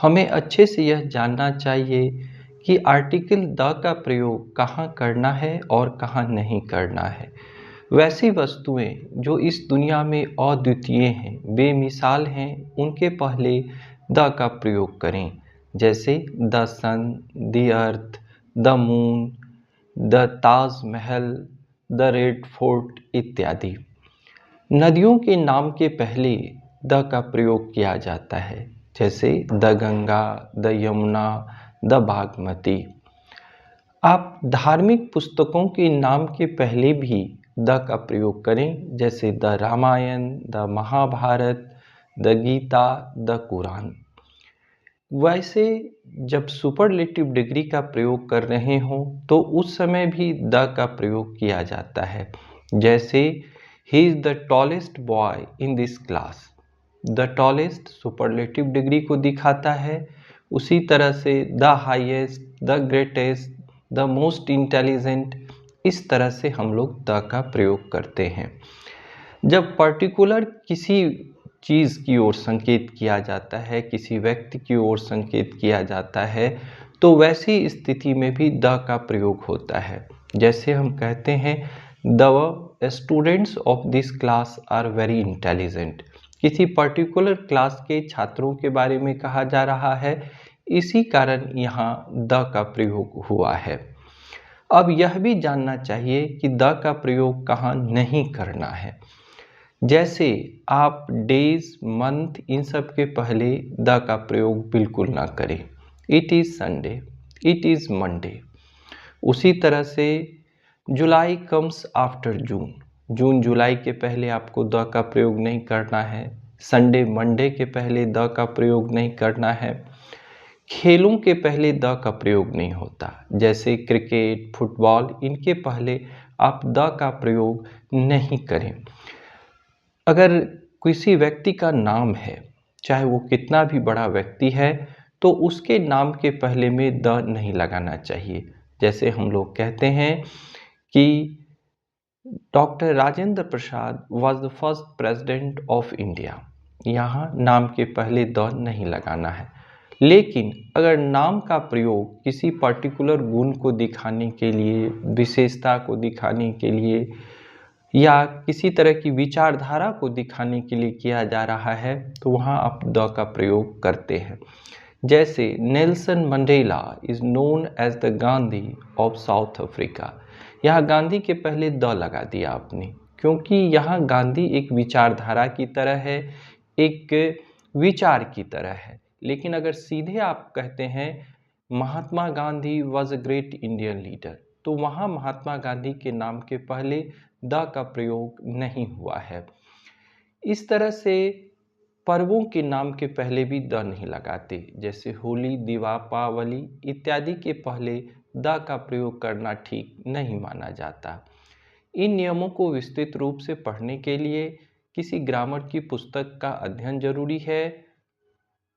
हमें अच्छे से यह जानना चाहिए कि आर्टिकल द का प्रयोग कहाँ करना है और कहाँ नहीं करना है। वैसी वस्तुएं जो इस दुनिया में अद्वितीय हैं, बेमिसाल हैं, उनके पहले द का प्रयोग करें। जैसे the sun, the earth, the moon, the Taj Mahal, the red fort इत्यादि। नदियों के नाम के पहले द का प्रयोग किया जाता है, जैसे the Ganga, the Yamuna, the Bagmati. आप धार्मिक पुस्तकों के नाम के पहले भी द का प्रयोग करें, जैसे the Ramayana, the Mahabharata, the Gita, the Quran. वैसे जब सुपरलेटिव डिग्री का प्रयोग कर रहे हों तो उस समय भी द का प्रयोग किया जाता है, जैसे he is the tallest boy in this class. The tallest superlative degree को दिखाता है। उसी तरह से the highest, the greatest, the most intelligent, इस तरह से हम लोग द का प्रयोग करते हैं। जब पर्टिकुलर किसी चीज़ की ओर संकेत किया जाता है, किसी व्यक्ति की ओर संकेत किया जाता है, तो वैसी स्थिति में भी द का प्रयोग होता है। जैसे हम कहते हैं the students of this class are very intelligent. किसी पर्टिकुलर क्लास के छात्रों के बारे में कहा जा रहा है, इसी कारण यहाँ द का प्रयोग हुआ है। अब यह भी जानना चाहिए कि द का प्रयोग कहाँ नहीं करना है। जैसे आप डेज, मंथ, इन सब के पहले द का प्रयोग बिल्कुल ना करें। It is Sunday, it is Monday. उसी तरह से जुलाई कम्स आफ्टर जून। जून जुलाई के पहले आपको द का प्रयोग नहीं करना है। संडे मंडे के पहले द का प्रयोग नहीं करना है। खेलों के पहले द का प्रयोग नहीं होता, जैसे क्रिकेट, फुटबॉल, इनके पहले आप द का प्रयोग नहीं करें। अगर किसी व्यक्ति का नाम है, चाहे वो कितना भी बड़ा व्यक्ति है, तो उसके नाम के पहले में द नहीं लगाना चाहिए। जैसे हम लोग कहते हैं कि doctor Rajendra Prasad was the first president of India. यहाँ नाम के पहले द नहीं लगाना है। लेकिन अगर नाम का प्रयोग किसी पर्टिकुलर गुण को दिखाने के लिए, विशेषता को दिखाने के लिए, या किसी तरह की विचारधारा को दिखाने के लिए किया जा रहा है, तो वहाँ आप द का प्रयोग करते हैं। जैसे Nelson Mandela is known as the Gandhi of South Africa. यहाँ गांधी के पहले द लगा दिया आपने, क्योंकि यहाँ गांधी एक विचारधारा की तरह है, एक विचार की तरह है। लेकिन अगर सीधे आप कहते हैं Mahatma Gandhi was a great Indian leader, तो वहाँ महात्मा गांधी के नाम के पहले द का प्रयोग नहीं हुआ है। इस तरह से पर्वों के नाम के पहले भी द नहीं लगाते, जैसे होली, दीपावली इत्यादि के पहले द का प्रयोग करना ठीक नहीं माना जाता। इन नियमों को विस्तृत रूप से पढ़ने के लिए किसी ग्रामर की पुस्तक का अध्ययन जरूरी है,